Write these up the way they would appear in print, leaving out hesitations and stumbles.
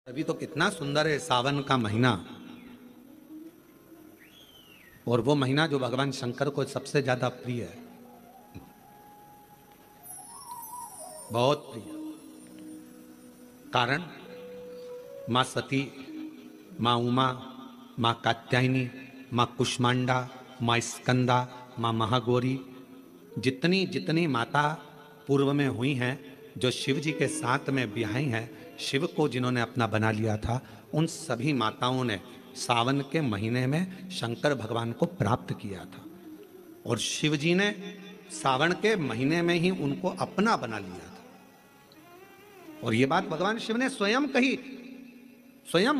अभी तो कितना सुंदर है सावन का महीना। और वो महीना जो भगवान शंकर को सबसे ज्यादा प्रिय है, बहुत प्रिय। कारण माँ सती, माँ उमा, माँ कात्यायनी, माँ कुष्मांडा, माँ स्कंदा, माँ महागौरी, जितनी जितनी माता पूर्व में हुई हैं, जो शिव जी के साथ में ब्याही हैं, शिव को जिन्होंने अपना बना लिया था, उन सभी माताओं ने सावन के महीने में शंकर भगवान को प्राप्त किया था। और शिव जी ने सावन के महीने में ही उनको अपना बना लिया था। और ये बात भगवान शिव ने स्वयं कही। स्वयं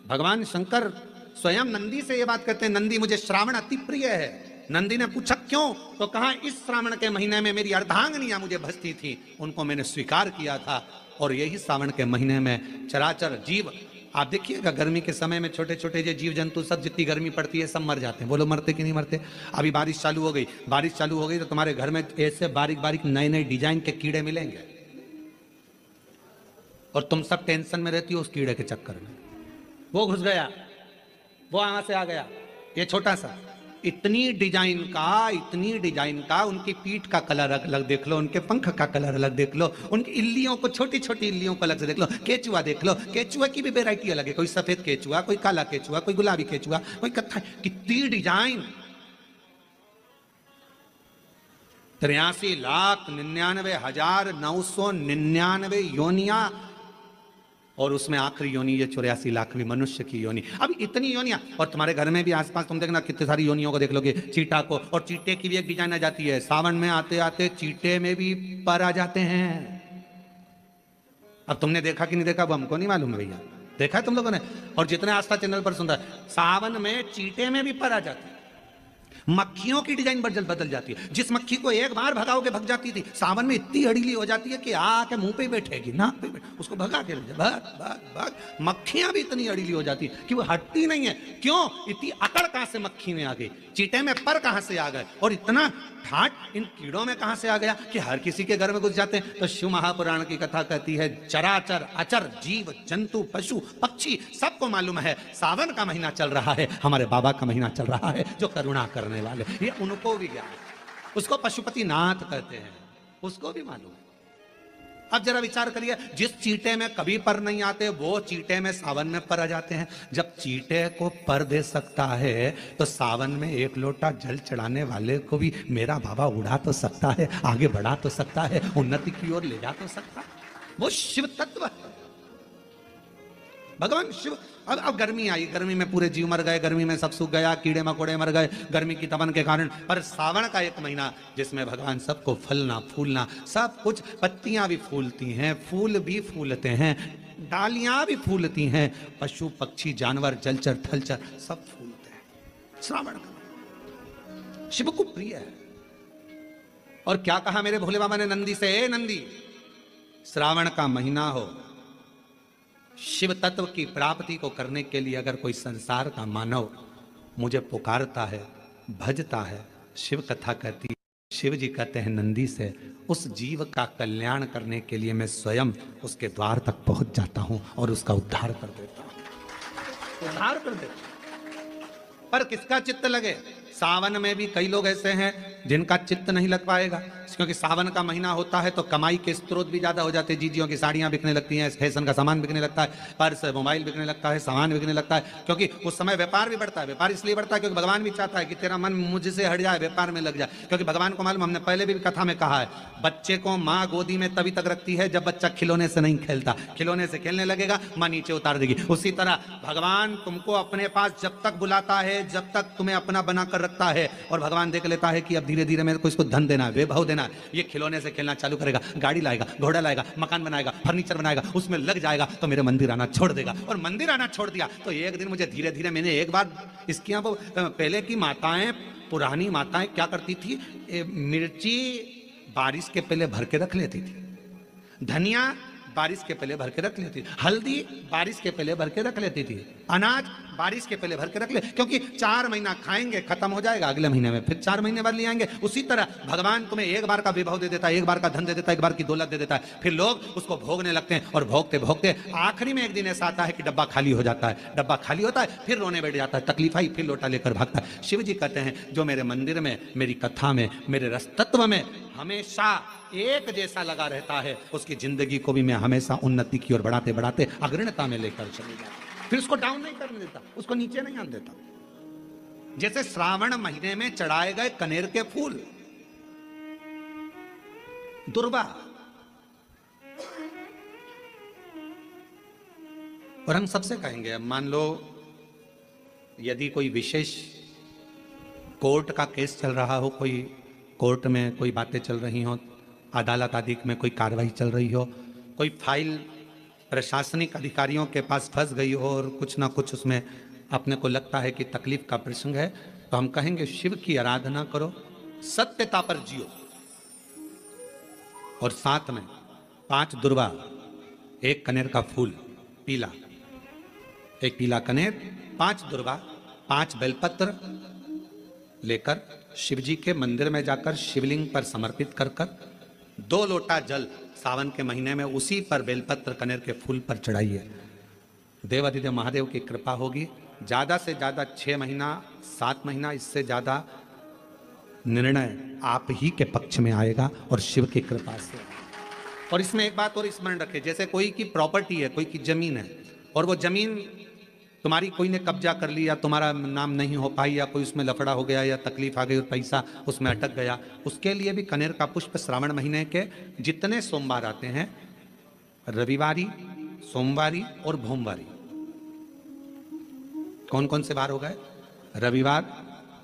भगवान शंकर स्वयं नंदी से ये बात कहते हैं, नंदी मुझे श्रावण अति प्रिय है। नंदी ने पूछा क्यों, तो कहा इस श्रावण के महीने में मेरी अर्धांगनियां मुझे भजती थी, उनको मैंने स्वीकार किया था। और यही सावन के महीने में चराचर जीव, आप देखिएगा गर्मी के समय में छोटे छोटे जो जीव जंतु सब, जितनी गर्मी पड़ती है सब मर जाते हैं। बोलो मरते कि नहीं मरते? अभी बारिश चालू हो गई, बारिश चालू हो गई तो तुम्हारे घर में ऐसे बारीक बारीक नए नए डिजाइन के कीड़े मिलेंगे, और तुम सब टेंशन में रहती हो उस कीड़े के चक्कर में। वो घुस गया, वो वहां से आ गया, ये छोटा सा। इतनी डिजाइन का उनकी पीठ का कलर अलग देख लो, उनके पंख का कलर अलग देख लो, उनकी इल्लियों को, छोटी छोटी इल्लियों को अलग से देख लो। केचुआ देख लो, केचुआ की भी वेराइटी अलग है, कोई सफेद केचुआ, कोई काला केचुआ, कोई गुलाबी केचुआ, कोई कत्था। कितनी डिजाइन! 83,99,999 योनिया, और उसमें आखिरी योनि ये 84,00,000वीं मनुष्य की योनि। अब इतनी योनियां, और तुम्हारे घर में भी आसपास तुम देखना कितनी सारी योनियों को देख लोगे, चीटा को। और चीटे की भी एक डिजाइन आ जाती है, सावन में आते आते चीटे में भी पर आ जाते हैं। अब तुमने देखा कि नहीं देखा वो हमको नहीं मालूम भैया, देखा है तुम लोगों ने? और जितने आस्था चैनल पर सुनता है, सावन में चीटे में भी पर आ जाते हैं। मक्खियों की डिजाइन बदल जाती है। जिस मक्खी को एक बार भगाओगे भग जाती थी, सावन में इतनी अड़ीली हो जाती है कि आके मुंह पे बैठेगी, नाक पे उसको भगा के ले जाए, भाग भाग भाग। मक्खियां भी इतनी अड़ीली हो जाती है कि वो हटती नहीं है। क्यों? इतनी अकड़ कहां से मक्खी में आ गई, चीटे में पर कहां से आ गए, और इतना ठाट इन कीड़ों में कहां से आ गया कि हर किसी के घर में घुस जाते हैं। तो शिव महापुराण की कथा कहती है, चराचर अचर जीव जंतु पशु पक्षी सबको मालूम है सावन का महीना चल रहा है, हमारे बाबा का महीना चल रहा है जो करुणा करने वाले, ये उनको भी ज्ञान है। उसको पशुपति नाथ कहते हैं, उसको भी मालूम है। अब जरा विचार करिए, जिस चीटे में कभी पर नहीं आते वो चीटे में सावन में पर आ जाते हैं। जब चीटे को पर दे सकता है तो सावन में एक लोटा जल चढ़ाने वाले को भी मेरा बाबा उड़ा तो सकता है, आगे बढ़ा तो सकता है, उन्नति की ओर ले जा तो सकता है। वो शिव तत्व है, भगवान शिव। अब गर्मी आई, गर्मी में पूरे जीव मर गए, गर्मी में सब सूख गया, कीड़े मकोड़े मर गए गर्मी की तपन के कारण। पर सावन का एक महीना जिसमें भगवान सबको फलना फूलना सब कुछ, पत्तियां भी फूलती हैं, फूल भी फूलते हैं, डालियां भी फूलती हैं, पशु पक्षी जानवर जलचर थलचर सब फूलते हैं। श्रावण का शिव को प्रिय है। और क्या कहा मेरे भोले बाबा ने नंदी से, ए नंदी, श्रावण का महीना हो, शिव तत्व की प्राप्ति को करने के लिए अगर कोई संसार का मानव मुझे पुकारता है, भजता है, शिव कथा कहती है, शिव जी कहते हैं नंदी से, उस जीव का कल्याण करने के लिए मैं स्वयं उसके द्वार तक पहुंच जाता हूं और उसका उद्धार कर देता हूं, उद्धार कर देता हूं। पर किसका चित्त लगे? सावन में भी कई लोग ऐसे हैं जिनका चित्त नहीं लग पाएगा, क्योंकि सावन का महीना होता है तो कमाई के स्रोत भी ज्यादा हो जाते हैं। जीजियों की साड़ियां बिकने लगती हैं, फैशन का सामान बिकने लगता है, पर्स मोबाइल बिकने लगता है, सामान बिकने लगता है, क्योंकि उस समय व्यापार भी बढ़ता है। व्यापार इसलिए बढ़ता है क्योंकि भगवान भी चाहता है कि तेरा मन मुझसे हट जाए, व्यापार में लग जाए। क्योंकि भगवान को मालूम, हमने पहले भी कथा में कहा है, बच्चे को माँ गोदी में तभी तक रखती है जब बच्चा खिलौने से नहीं खेलता, खिलौने से खेलने लगेगा माँ नीचे उतार देगी। उसी तरह भगवान तुमको अपने पास जब तक बुलाता है, जब तक तुम्हें अपना बनाकर रखता है, और भगवान देख लेता है कि अब धीरे धीरे मेरे को इसको धन देना है, वैभव देना है, ये खिलौने से खेलना चालू करेगा, गाड़ी लाएगा, घोड़ा लाएगा, मकान बनाएगा, फर्नीचर बनाएगा, उसमें लग जाएगा, तो मेरे मंदिर आना छोड़ देगा। और मंदिर आना छोड़ दिया तो एक दिन मुझे धीरे धीरे, मैंने एक बार इसकी वो पहले की माताएं, पुरानी माताएं क्या करती थी, मिर्ची बारिश के पहले भर के रख लेती थी, धनिया बारिश के पहले भर के रख लेती थी, हल्दी बारिश के पहले भर के रख लेती थी, अनाज बारिश के पहले भर के रख ले, क्योंकि 4 महीना खाएंगे, खत्म हो जाएगा, अगले महीने में फिर 4 महीने बाद ले आएंगे। उसी तरह भगवान तुम्हें एक बार का विभव दे देता है, एक बार का धन दे देता है, एक बार की दौलत दे देता है, फिर लोग उसको भोगने लगते हैं और भोगते भोगते आखिरी में एक दिन ऐसा आता है कि डब्बा खाली हो जाता है। डब्बा खाली होता है, फिर रोने बैठ जाता है, तकलीफ आई, फिर लोटा लेकर भागता है। शिव जी कहते हैं जो मेरे मंदिर में, मेरी कथा में, मेरे रसतत्व में हमेशा एक जैसा लगा रहता है, उसकी जिंदगी को भी मैं हमेशा उन्नति की ओर बढ़ाते बढ़ाते अग्रणता में लेकर चले जाता, फिर उसको डाउन नहीं करने देता, उसको नीचे नहीं आने देता। जैसे श्रावण महीने में चढ़ाए गए कनेर के फूल, दुर्वा, और हम सबसे कहेंगे, मान लो यदि कोई विशेष कोर्ट का केस चल रहा हो, कोई कोर्ट में कोई बातें चल रही हो, अदालत आदि में कोई कार्रवाई चल रही हो, कोई फाइल प्रशासनिक अधिकारियों के पास फंस गई हो और कुछ ना कुछ उसमें अपने को लगता है कि तकलीफ का प्रसंग है, तो हम कहेंगे शिव की आराधना करो, सत्यता पर जियो, और साथ में 5 दुर्वा, 1 कनेर का फूल पीला, 1 पीला कनेर, 5 दुर्वा, 5 बेलपत्र लेकर शिव जी के मंदिर में जाकर शिवलिंग पर समर्पित कर 2 लोटा जल सावन के महीने में उसी पर बेलपत्र कनेर के फूल पर चढ़ाइए। देवाधिदेव महादेव की कृपा होगी। ज्यादा से ज्यादा 6 महीना 7 महीना, इससे ज्यादा निर्णय आप ही के पक्ष में आएगा और शिव की कृपा से। और इसमें एक बात और स्मरण रखें, जैसे कोई की प्रॉपर्टी है, कोई की जमीन है, और वो जमीन तुम्हारी कोई ने कब्जा कर लिया, तुम्हारा नाम नहीं हो पाई, या कोई उसमें लफड़ा हो गया, या तकलीफ आ गई और पैसा उसमें अटक गया, उसके लिए भी कनेर का पुष्प श्रावण महीने के जितने सोमवार आते हैं, रविवारी, सोमवारी और भोमवारी, कौन कौन से बार हो गए? रविवार,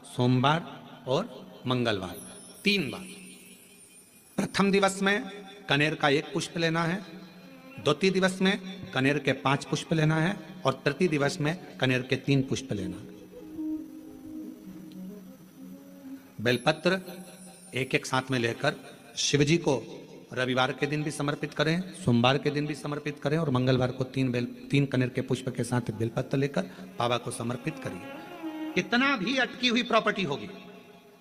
सोमवार और मंगलवार, 3 बार। प्रथम दिवस में कनेर का 1 पुष्प लेना है, द्वितीय दिवस में कनेर के 5 पुष्प लेना है, और तृतीय दिवस में कनेर के 3 पुष्प लेना है। बेलपत्र 1-1 साथ में लेकर शिव जी को रविवार के दिन भी समर्पित करें, सोमवार के दिन भी समर्पित करें, और मंगलवार को 3 कनेर के पुष्प के साथ बेलपत्र लेकर बाबा को समर्पित करिए। कितना भी अटकी हुई प्रॉपर्टी होगी,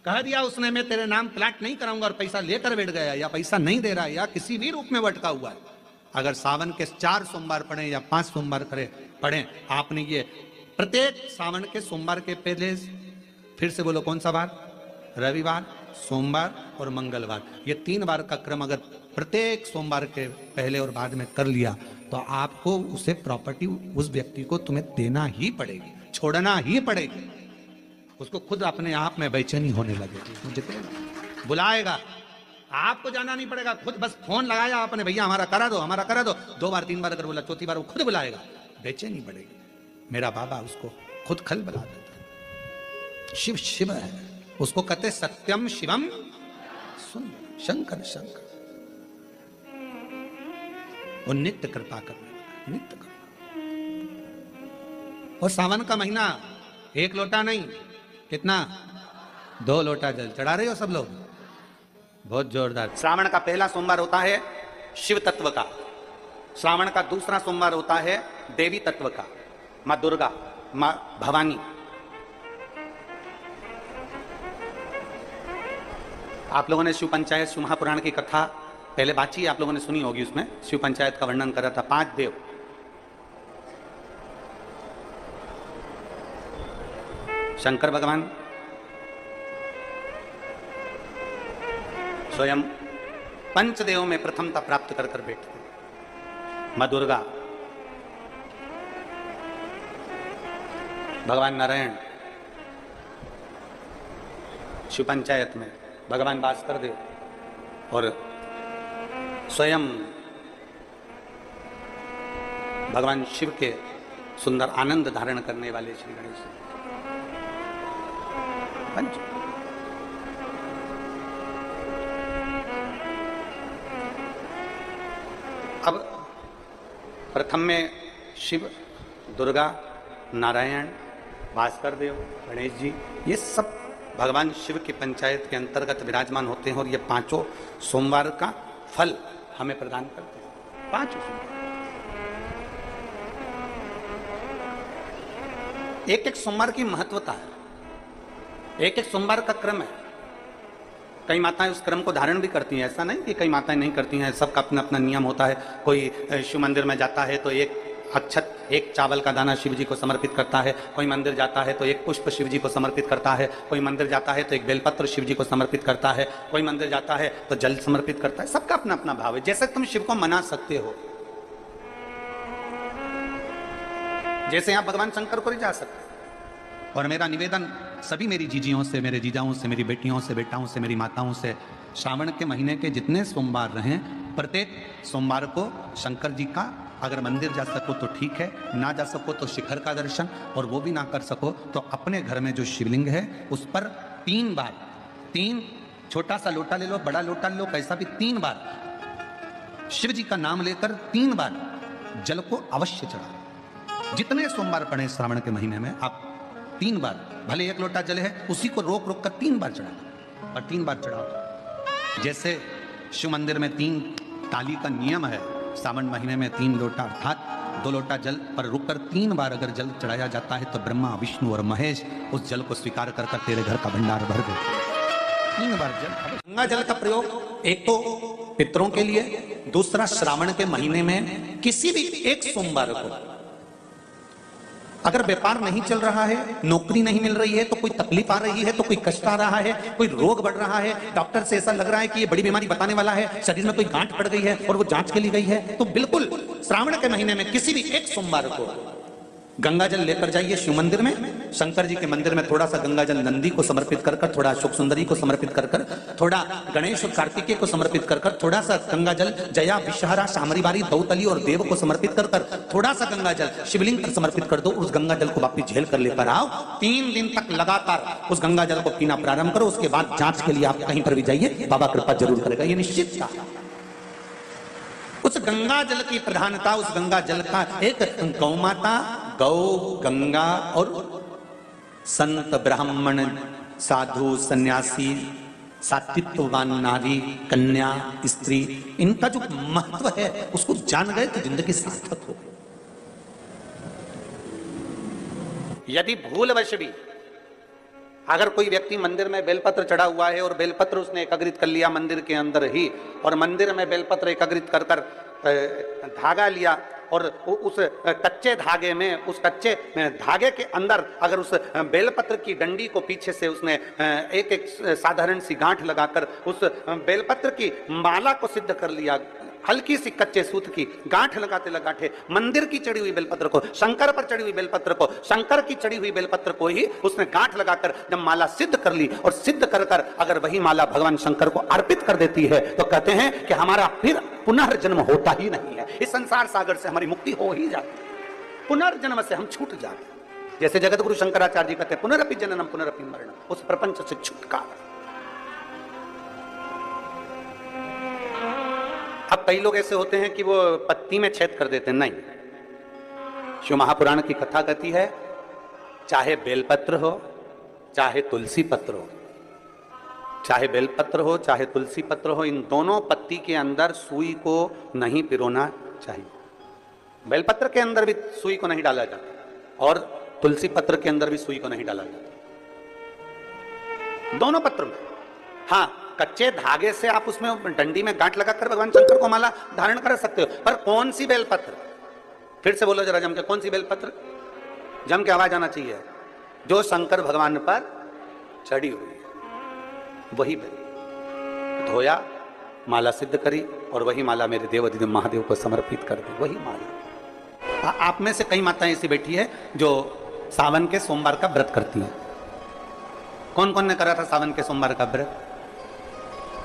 कह दिया उसने मैं तेरे नाम प्लाट नहीं कराऊंगा, और पैसा लेकर बैठ गया, या पैसा नहीं दे रहा है, या किसी भी रूप में अटका हुआ है, अगर सावन के 4 सोमवार पढ़े या 5 सोमवार पढ़े, आपने ये प्रत्येक सावन के सोमवार के पहले, फिर से बोलो कौन सा बार? रविवार, सोमवार और मंगलवार, ये 3 बार का क्रम अगर प्रत्येक सोमवार के पहले और बाद में कर लिया, तो आपको उसे प्रॉपर्टी उस व्यक्ति को तुम्हें देना ही पड़ेगी, छोड़ना ही पड़ेगी। उसको खुद अपने आप में बेचैनी होने लगेगी, मुझे बुलाएगा, आपको जाना नहीं पड़ेगा, खुद बस फोन लगाया आपने, भैया हमारा करा दो, हमारा करा दो, 2 बार 3 बार अगर बोला, 4थी बार वो खुद बुलाएगा, बेचैनी बढ़ेगी। मेरा बाबा उसको खुद खल बुला देता है। शिव शिव है, उसको कहते सत्यम शिवम सुंदर, शंकर शंकर, वो नित्य कृपा करने वाला, नित्य कृपा। और सावन का महीना 1 लोटा नहीं, कितना? 2 लोटा जल चढ़ा रहे हो सब लोग, बहुत जोरदार। श्रावण का पहला सोमवार होता है शिव तत्व का, श्रावण का दूसरा सोमवार होता है देवी तत्व का, माँ दुर्गा, माँ भवानी। आप लोगों ने शिव पंचायत, शिव महापुराण की कथा पहले बातचीत आप लोगों ने सुनी होगी, उसमें शिव पंचायत का वर्णन करा था। 5 देव, शंकर भगवान स्वयं पंचदेवों में प्रथमता प्राप्त कर कर बैठते, मां दुर्गा, भगवान नारायण शिव पंचायत में, भगवान भास्कर देव, और स्वयं भगवान शिव के सुंदर आनंद धारण करने वाले श्री गणेश पंच। अब प्रथम में शिव, दुर्गा, नारायण, भास्कर देव, गणेश जी, ये सब भगवान शिव की पंचायत के अंतर्गत विराजमान होते हैं, और ये 5 सोमवार का फल हमें प्रदान करते हैं। 5 सोमवार एक एक सोमवार की महत्वता है, एक एक सोमवार का क्रम है। कई माताएं उस क्रम को धारण भी करती हैं, ऐसा नहीं कि कई माताएं नहीं करती हैं, सबका अपना अपना नियम होता है। कोई शिव मंदिर में जाता है तो एक अक्षत, एक चावल का दाना शिव जी को समर्पित करता है, कोई मंदिर जाता है तो एक पुष्प शिव जी को समर्पित करता है, कोई मंदिर जाता है तो एक बेलपत्र शिव जी को समर्पित करता है, कोई मंदिर जाता है तो जल समर्पित करता है। सबका अपना अपना भाव है। जैसे तुम शिव को मना सकते हो, जैसे आप भगवान शंकर को नहीं जा सकते। और मेरा निवेदन सभी मेरी जीजियों से, मेरे जीजाओं से, मेरी बेटियों से, बेटाओं से, मेरी माताओं से, श्रावण के महीने के जितने सोमवार रहें, प्रत्येक सोमवार को शंकर जी का, अगर मंदिर जा सको तो ठीक है, ना जा सको तो शिखर का दर्शन, और वो भी ना कर सको तो अपने घर में जो शिवलिंग है उस पर 3 बार, 3 छोटा सा लोटा ले लो, बड़ा लोटा ले लो, कैसा भी, 3 बार शिव जी का नाम लेकर 3 बार जल को अवश्य चढ़ा। जितने सोमवार पड़े श्रावण के महीने में आप 3 बार, भले 1 लोटा जल है उसी को रोक रोक कर 3 बार चढ़ा, और 3 बार चढ़ाओ। जैसे शिव मंदिर में 3 ताली का नियम है, सावन महीने में 3 लोटा अर्थात 2 लोटा जल पर रुककर 3 बार अगर जल चढ़ाया जाता है तो ब्रह्मा, विष्णु और महेश उस जल को स्वीकार कर कर तेरे घर का भंडार भर देते। 3 बार जल। गंगा जल का प्रयोग एक तो पितरों के लिए, दूसरा श्रावण के महीने में किसी भी एक सोमवार को अगर व्यापार नहीं चल रहा है, नौकरी नहीं मिल रही है, तो कोई तकलीफ आ रही है, तो कोई कष्ट आ रहा है, कोई रोग बढ़ रहा है, डॉक्टर से ऐसा लग रहा है कि ये बड़ी बीमारी बताने वाला है, शरीर में कोई गांठ पड़ गई है और वो जांच के लिए गई है, तो बिल्कुल श्रावण के महीने में किसी भी एक सोमवार को गंगा जल लेकर जाइए शिव मंदिर में। शंकर जी के मंदिर में थोड़ा सा गंगा जल नंदी को समर्पित कर कर, थोड़ा अशोक सुंदरी को समर्पित कर कर, थोड़ा गणेश और कार्तिकेय को समर्पित कर कर, थोड़ा सा गंगा जल जया, विषहरा, शामरीबारी, दौतली और देव को समर्पित कर कर, थोड़ा सा गंगा जल शिवलिंग पर समर्पित कर दो। उस गंगा जल को वापिस झेल कर लेकर आओ। 3 दिन तक लगातार उस गंगा जल को पीना प्रारंभ करो। उसके बाद जांच के लिए आप कहीं पर भी जाइए, बाबा कृपा जरूर करेगा, ये निश्चित था। उस गंगा जल की प्रधानता, उस गंगा जल का एक गौ माता, गौ, गंगा और संत, ब्राह्मण, साधु, सन्यासी, सात्वित्ववान नारी, कन्या, स्त्री, इनका जो महत्व है उसको जान गए तो जिंदगी सार्थक हो। यदि भूलवश भी अगर कोई व्यक्ति मंदिर में बेलपत्र चढ़ा हुआ है और बेलपत्र उसने एकाग्रित कर लिया मंदिर के अंदर ही, और मंदिर में बेलपत्र एकाग्रित कर कर धागा लिया और उस कच्चे धागे में, उस कच्चे धागे के अंदर अगर उस बेलपत्र की डंडी को पीछे से उसने एक एक साधारण सी गांठ लगाकर उस बेलपत्र की माला को सिद्ध कर लिया, हल्की सी कच्चे सूत की गांठ लगाते लगाते मंदिर की चढ़ी हुई बेलपत्र को, शंकर पर चढ़ी हुई बेलपत्र को, शंकर की चढ़ी हुई बेलपत्र को ही उसने गांठ लगाकर जब माला सिद्ध कर ली, और सिद्ध कर कर अगर वही माला भगवान शंकर को अर्पित कर देती है तो कहते हैं कि हमारा फिर पुनर्जन्म होता ही नहीं है। इस संसार सागर से हमारी मुक्ति हो ही जाती है, पुनर्जन्म से हम छूट जाते हैं। जैसे जगत गुरु शंकराचार्य जी कहते हैं, पुनरपि जननम पुनरपि मरणम, उस प्रपंच से छुटकारा। अब कई लोग ऐसे होते हैं कि वो पत्ती में छेद कर देते हैं, नहीं। शिव महापुराण की कथा कहती है, चाहे बेलपत्र हो, चाहे तुलसी पत्र हो, चाहे बेलपत्र हो, चाहे तुलसी पत्र हो, इन दोनों पत्ती के अंदर सुई को नहीं पिरोना चाहिए। बेलपत्र के अंदर भी सुई को नहीं डाला जाता और तुलसी पत्र के अंदर भी सुई को नहीं डाला जाता, दोनों पत्र में। हाँ, कच्चे धागे से आप उसमें डंडी में गांठ लगाकर भगवान शंकर को माला धारण कर सकते हो, पर कौन सी बेलपत्र? फिर से बोलो जरा जम के, कौन सी बेलपत्र? जम के आवाज आना चाहिए। जो शंकर भगवान पर चढ़ी हुई है वही बेल धोया, माला सिद्ध करी और वही माला मेरे देवाधिदेव महादेव को समर्पित कर दी, वही माला। आप में से कई माताएं ऐसी बैठी है जो सावन के सोमवार का व्रत करती हैं। कौन कौन ने करा था सावन के सोमवार का व्रत?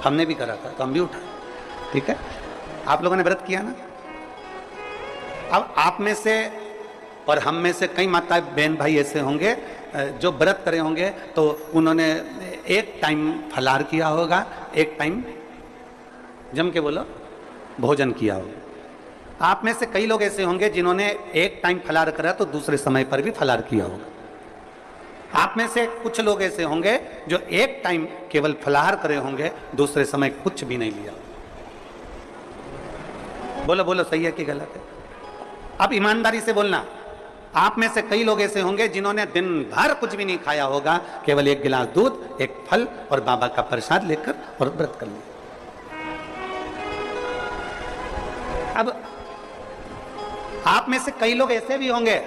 हमने भी करा था, तो हम भी उठा, ठीक है। आप लोगों ने व्रत किया ना। अब आप में से और हम में से कई माता बहन भाई ऐसे होंगे जो व्रत करे होंगे, तो उन्होंने एक टाइम फलाहार किया होगा, एक टाइम जम के बोलो भोजन किया होगा। आप में से कई लोग ऐसे होंगे जिन्होंने एक टाइम फलाहार करा तो दूसरे समय पर भी फलाहार किया होगा। आप में से कुछ लोग ऐसे होंगे जो एक टाइम केवल फलाहार करे होंगे, दूसरे समय कुछ भी नहीं लिया। बोलो बोलो, सही है कि गलत है? अब ईमानदारी से बोलना, आप में से कई लोग ऐसे होंगे जिन्होंने दिन भर कुछ भी नहीं खाया होगा, केवल एक गिलास दूध, एक फल और बाबा का प्रसाद लेकर और व्रत कर लिया। अब आप में से कई लोग ऐसे भी होंगे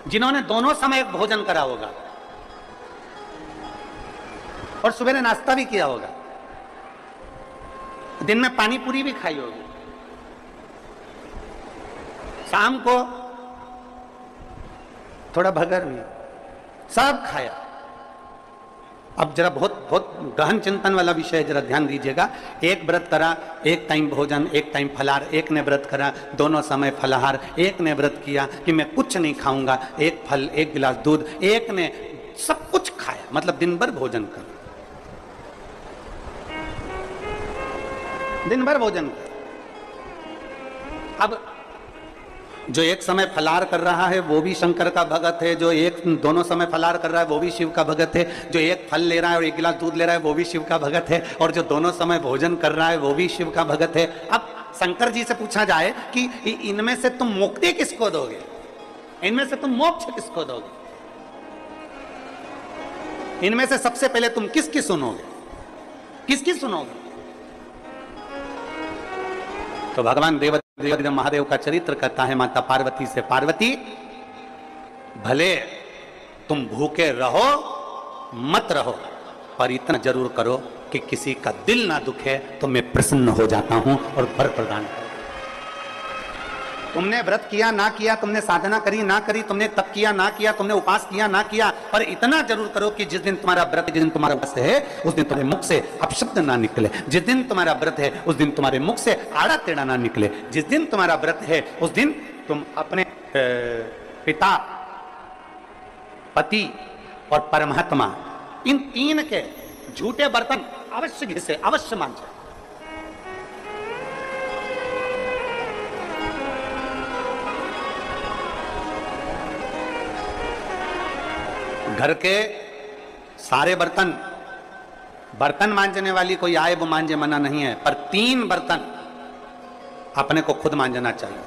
जिन्होंने दोनों समय भोजन करा होगा और सुबह नाश्ता भी किया होगा, दिन में पानी पूरी भी खाई होगी, शाम को थोड़ा भगर भी, सब खाया। अब जरा बहुत बहुत गहन चिंतन वाला विषय है, जरा ध्यान दीजिएगा। एक व्रत करा, एक टाइम भोजन, एक टाइम फलाहार, एक ने व्रत करा दोनों समय फलाहार, एक ने व्रत किया कि मैं कुछ नहीं खाऊंगा, एक फल, एक गिलास दूध, एक ने सब कुछ खाया, मतलब दिन भर भोजन कर, दिन भर भोजन कर। अब जो एक समय फलाहार कर रहा है वो भी शंकर का भगत है, जो एक दोनों समय फलाहार कर रहा है वो भी शिव का भगत है, जो एक फल ले रहा है और एक गिलास दूध ले रहा है वो भी शिव का भगत है, और जो दोनों समय भोजन कर रहा है वो भी शिव का भगत है। अब शंकर जी से पूछा जाए कि इनमें से तुम मुक्ति किसको दोगे, इनमें से तुम मोक्ष किसको दोगे, इनमें से सबसे पहले तुम किसकी सुनोगे, किसकी सुनोगे? तो भगवान देव महादेव का चरित्र कहता है माता पार्वती से, पार्वती भले तुम भूखे रहो मत रहो, पर इतना जरूर करो कि किसी का दिल ना दुखे तो मैं प्रसन्न हो जाता हूं और वर प्रदान करूं। तुमने व्रत किया ना किया, तुमने साधना करी ना करी, तुमने तप किया ना किया, तुमने उपास किया ना किया, पर इतना जरूर करो कि जिस दिन तुम्हारा व्रत, जिस दिन तुम्हारा व्रत है उस दिन तुम्हारे मुख से अपशब्द ना निकले, जिस दिन तुम्हारा व्रत है उस दिन तुम्हारे मुख से आड़ा टेढ़ा ना निकले, जिस दिन तुम्हारा व्रत है उस दिन तुम अपने पिता, पति और परमात्मा, इन तीन के झूठे बर्तन अवश्य घिसे, अवश्य मांझे। घर के सारे बर्तन, बर्तन मांजने वाली कोई आए वो मांजे मना नहीं है, पर 3 बर्तन अपने को खुद मांजना चाहिए।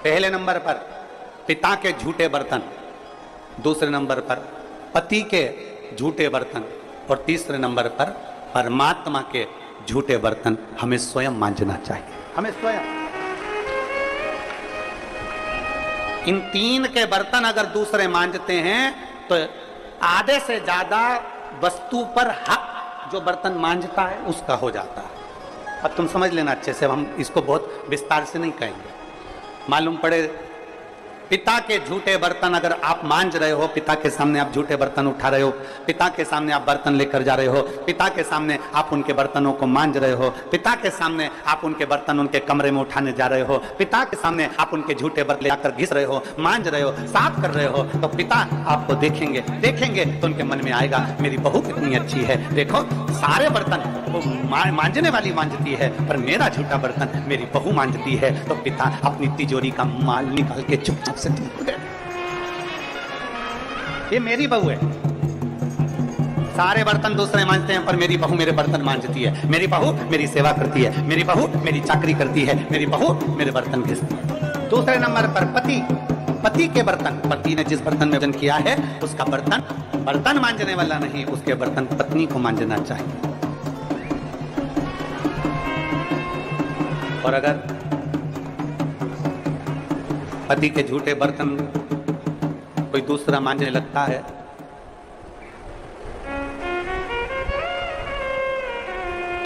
पहले नंबर पर पिता के झूठे बर्तन, दूसरे नंबर पर पति के झूठे बर्तन, और तीसरे नंबर पर परमात्मा के झूठे बर्तन हमें स्वयं मांजना चाहिए, हमें स्वयं। इन 3 के बर्तन अगर दूसरे मांजते हैं तो आधे से ज्यादा वस्तु पर हक जो बर्तन मांजता है उसका हो जाता है। अब तुम समझ लेना अच्छे से, हम इसको बहुत विस्तार से नहीं कहेंगे। मालूम पड़े पिता के झूठे बर्तन अगर आप मांज रहे हो, पिता के सामने आप झूठे बर्तन उठा रहे हो, पिता के सामने आप बर्तन लेकर जा रहे हो, पिता के सामने आप उनके बर्तनों को मांज रहे हो, पिता के सामने आप उनके बर्तन उनके कमरे में उठाने जा रहे हो, पिता के सामने आप उनके झूठे बर्तन लेकर घिस रहे हो, मांज रहे हो, साफ कर रहे हो, तो पिता आपको देखेंगे तो उनके मन में आएगा मेरी बहू कितनी अच्छी है, देखो सारे बर्तन वो मांजने वाली मांजती है पर मेरा झूठा बर्तन मेरी बहू मांजती है। तो पिता अपनी तिजोरी का माल निकाल के चुपचाप से ये मेरी बहू है। सारे बर्तन दूसरे मांजते हैं पर मेरी बहू मेरे बर्तन मांजती है, मेरी बहू मेरी सेवा करती है, मेरी बहू मेरी चाकरी करती है, मेरी बहू मेरे बर्तन घिसती है। दूसरे नंबर पर पति के बर्तन, पति ने जिस बर्तन में भोजन किया है उसका बर्तन मांजने वाला नहीं, उसके बर्तन पत्नी को मांजना चाहिए। और अगर पति के झूठे बर्तन कोई दूसरा मांजने लगता है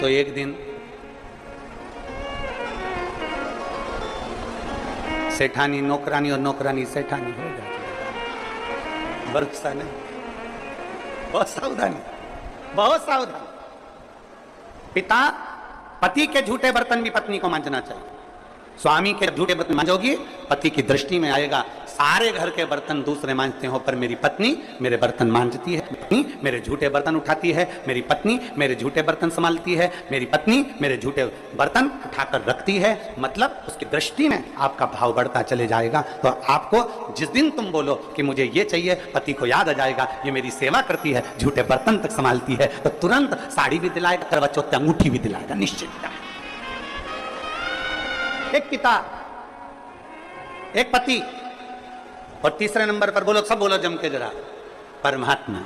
तो एक दिन सेठानी नौकरानी और नौकरानी सेठानी हो जाती है। वर्षा ने बहुत सावधानी, बहुत सावधान। पति के झूठे बर्तन भी पत्नी को मांजना चाहिए। स्वामी के झूठे बर्तन मांजोगी पति की दृष्टि में आएगा सारे घर के बर्तन दूसरे मांजते हो पर मेरी पत्नी मेरे बर्तन मांजती है, पत्नी मेरे झूठे बर्तन उठाती है, मेरी पत्नी मेरे झूठे बर्तन संभालती है, मेरी पत्नी मेरे झूठे बर्तन उठाकर रखती है। मतलब उसकी दृष्टि में आपका भाव बढ़ता चले जाएगा। तो आपको जिस दिन तुम बोलो कि मुझे ये चाहिए, पति को याद आ जाएगा ये मेरी सेवा करती है, झूठे बर्तन तक संभालती है, तो तुरंत साड़ी भी दिलाएगा, करवा चौथ अंगूठी भी दिलाएगा निश्चित। एक पिता, एक पति और तीसरे नंबर पर बोलो, सब बोलो जम के जरा, परमात्मा।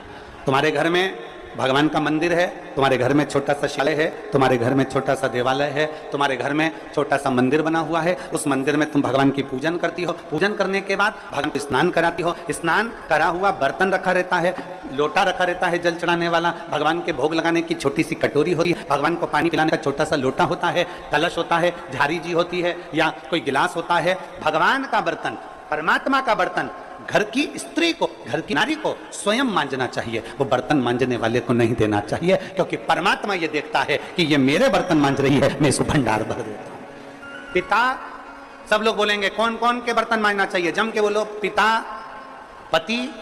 तुम्हारे घर में भगवान का मंदिर है, तुम्हारे घर में छोटा सा शिवालय है, तुम्हारे घर में छोटा सा देवालय है, तुम्हारे घर में छोटा सा मंदिर बना हुआ है, उस मंदिर में तुम भगवान की पूजन करती हो, पूजन करने के बाद भगवान को स्नान कराती हो, स्नान करा हुआ बर्तन रखा रहता है, लोटा रखा रहता है जल चढ़ाने वाला, भगवान के भोग लगाने की छोटी सी कटोरी होती है, भगवान को पानी पिलाने का छोटा सा लोटा होता है, कलश होता है, झारी जी होती है या कोई गिलास होता है। भगवान का बर्तन, परमात्मा का बर्तन घर की स्त्री को, घर की नारी को स्वयं मांजना चाहिए, वो बर्तन मांजने वाले को नहीं देना चाहिए, क्योंकि परमात्मा ये देखता है कि ये मेरे बर्तन मांज रही है, मैं इसको भंडार भर देता हूं। पिता, सब लोग बोलेंगे कौन कौन के बर्तन मांजना चाहिए, जम के बोलो, पिता, पति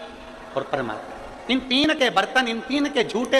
और परमात्मा। इन तीन के बर्तन, इन तीन के झूठे